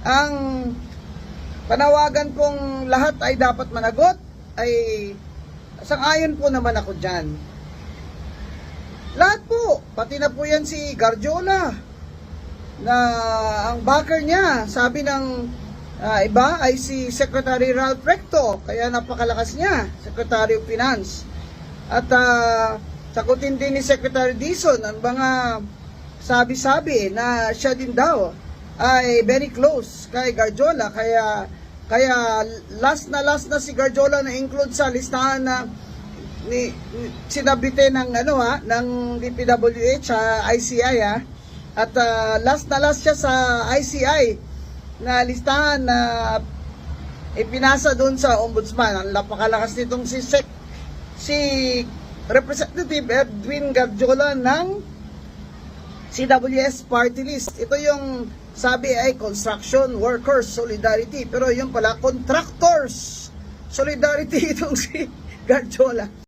ang panawagan pong lahat ay dapat managot, ay sang-ayon po naman ako dyan. Lahat po, pati na po yan si Garjola, na ang backer niya, sabi ng iba ay si Secretary Ralph Recto, kaya napakalakas niya, Secretary of Finance. At sagutin din ni Secretary Dizon ang mga sabi-sabi na siya din daw ay very close kay Garjola, kaya last na si Garjola na include sa listahan na sinabite ng ng DPWH ICI at last siya sa ICI na listahan na ipinasa doon sa ombudsman. Ang napakalakas nitong si Representative Edwin Garjola ng CWS Party List. Ito yung sabi ay Construction Workers Solidarity, pero yung pala Contractors Solidarity itong si Garjola.